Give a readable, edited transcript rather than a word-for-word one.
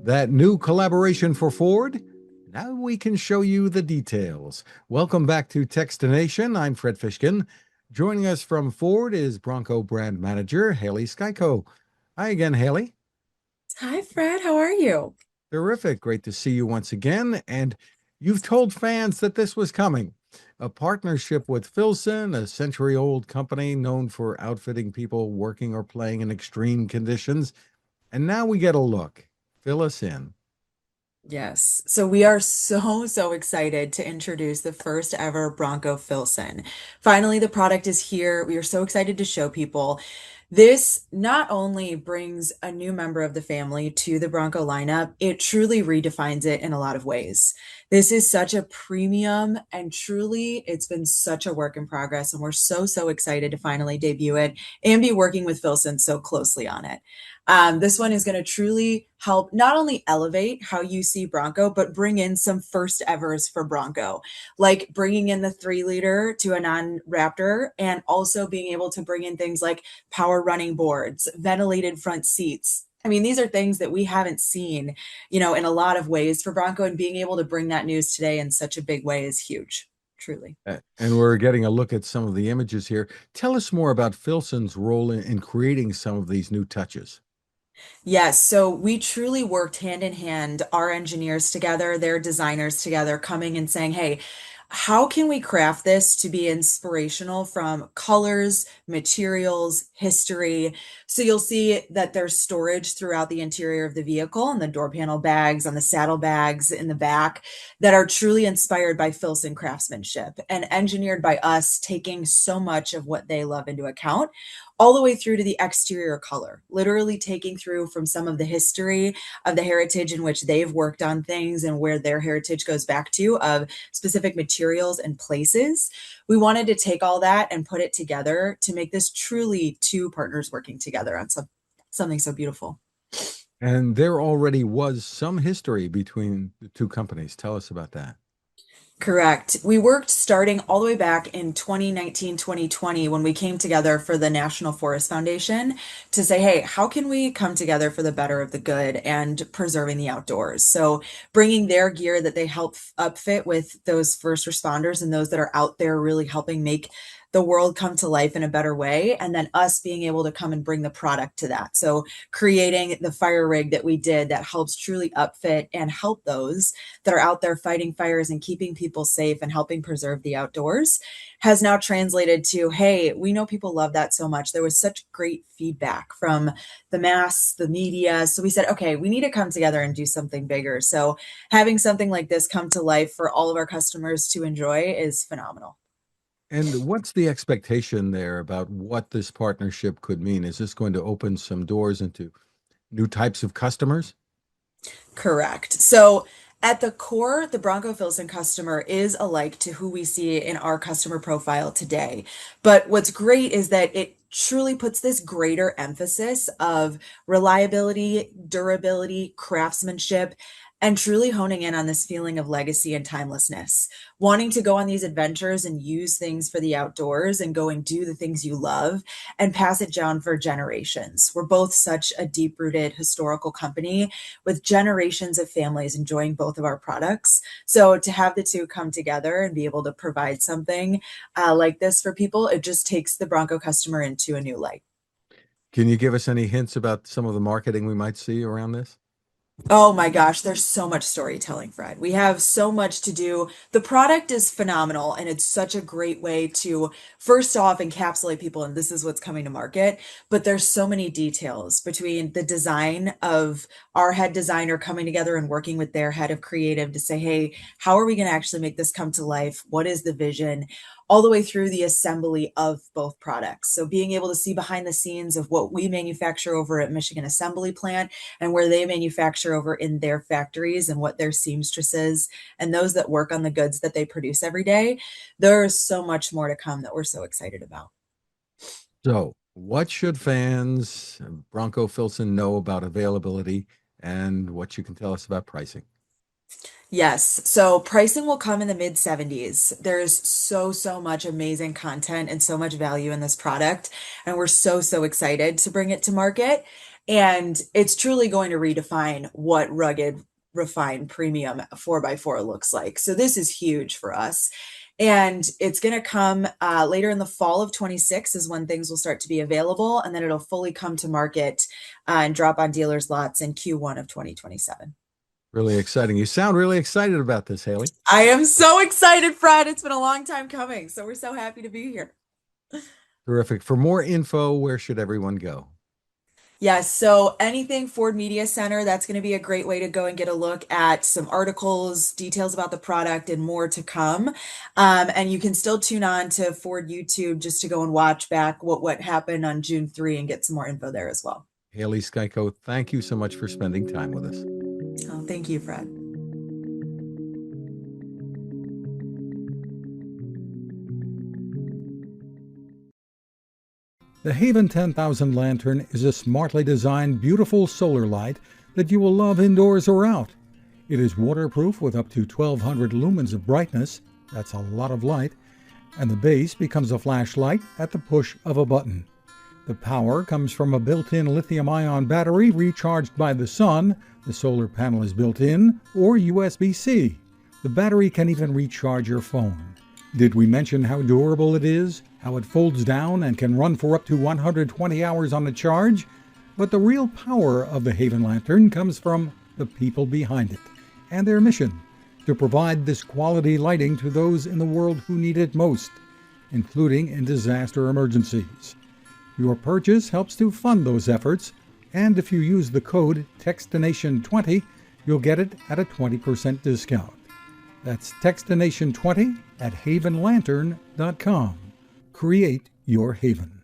That new collaboration for Ford? Now we can show you the details. Welcome back to Techstination. I'm Fred Fishkin. Joining us from Ford is Bronco brand manager Haley Skiko. Hi again, Haley. Hi, Fred. How are you? Terrific. Great to see you once again. And you've told fans that this was coming. A partnership with Filson, a century-old company known for outfitting people working or playing in extreme conditions. And now we get a look. Fill us in. Yes. So we are so excited to introduce the first ever Bronco Filson. Finally, the product is here. We are so excited to show people. This not only brings a new member of the family to the Bronco lineup, it truly redefines it in a lot of ways. This is such a premium and truly it's been such a work in progress. And we're so excited to finally debut it and be working with Filson so closely on it. This one is going to truly help not only elevate how you see Bronco, but bring in some first evers for Bronco, like bringing in the 3 liter to a non-Raptor and also being able to bring in things like power running boards, ventilated front seats. I mean, these are things that we haven't seen, in a lot of ways for Bronco, and being able to bring that news today in such a big way is huge, truly. And we're getting a look at some of the images here. Tell us more about Filson's role in creating some of these new touches. Yes, so we truly worked hand in hand, our engineers together, their designers together, coming and saying, hey, how can we craft this to be inspirational from colors, materials, history? So you'll see that there's storage throughout the interior of the vehicle and the door panel bags, on the saddle bags in the back that are truly inspired by Filson craftsmanship and engineered by us, taking so much of what they love into account all the way through to the exterior color, literally taking through from some of the history of the heritage in which they've worked on things and where their heritage goes back to of specific materials and places. We wanted to take all that and put it together to make this truly two partners working together on something so beautiful. And there already was some history between the two companies. Tell us about that. Correct. We worked starting all the way back in 2019, 2020, when we came together for the National Forest Foundation to say, hey, how can we come together for the better of the good and preserving the outdoors? So, bringing their gear that they help upfit with those first responders and those that are out there really helping make the world come to life in a better way. And then us being able to come and bring the product to that. So, creating the fire rig that we did that helps truly upfit and help those that are out there fighting fires and keeping people safe and helping preserve the outdoors has now translated to, hey, we know people love that so much. There was such great feedback from the mass, the media. So we said, okay, we need to come together and do something bigger. So having something like this come to life for all of our customers to enjoy is phenomenal. And what's the expectation there about what this partnership could mean? Is this going to open some doors into new types of customers? Correct. So at the core, the Bronco Filson customer is alike to who we see in our customer profile today. But what's great is that it truly puts this greater emphasis of reliability, durability, craftsmanship, and truly honing in on this feeling of legacy and timelessness. Wanting to go on these adventures and use things for the outdoors and go and do the things you love and pass it down for generations. We're both such a deep rooted historical company with generations of families enjoying both of our products. So to have the two come together and be able to provide something like this for people, it just takes the Bronco customer into a new light. Can you give us any hints about some of the marketing we might see around this? Oh my gosh, there's so much storytelling, Fred. We have so much to do. The product is phenomenal, and it's such a great way to, first off, encapsulate people, and this is what's coming to market. But there's so many details between the design of our head designer coming together and working with their head of creative to say, hey, how are we going to actually make this come to life? What is the vision? All the way through the assembly of both products. So being able to see behind the scenes of what we manufacture over at Michigan Assembly Plant and where they manufacture over in their factories and what their seamstresses and those that work on the goods that they produce every day. There's so much more to come that we're so excited about. So, what should fans of Bronco Filson know about availability and what you can tell us about pricing? Yes. So pricing will come in the mid 70s. There's so much amazing content and so much value in this product. And we're so excited to bring it to market. And it's truly going to redefine what rugged, refined premium 4x4 looks like. So this is huge for us. And it's going to come later in the fall of 26 is when things will start to be available. And then it'll fully come to market and drop on dealers' lots in Q1 of 2027. Really exciting. You sound really excited about this, Haley. I am so excited, Fred. It's been a long time coming. So we're so happy to be here. Terrific. For more info, where should everyone go? Yes, so anything Ford Media Center, that's going to be a great way to go and get a look at some articles, details about the product, and more to come. And you can still tune on to Ford YouTube just to go and watch back what happened on June 3 and get some more info there as well. Haley Skiko, thank you so much for spending time with us. Oh, thank you, Fred. The Haven 10,000 lantern is a smartly designed, beautiful solar light that you will love indoors or out. It is waterproof with up to 1,200 lumens of brightness, that's a lot of light, and the base becomes a flashlight at the push of a button. The power comes from a built-in lithium-ion battery recharged by the sun, the solar panel is built in, or USB-C. The battery can even recharge your phone. Did we mention how durable it is? How it folds down and can run for up to 120 hours on a charge? But the real power of the Haven Lantern comes from the people behind it and their mission to provide this quality lighting to those in the world who need it most, including in disaster emergencies. Your purchase helps to fund those efforts, and if you use the code TEXTINATION20, you'll get it at a 20% discount. That's TEXTINATION20 at havenlantern.com. Create your haven.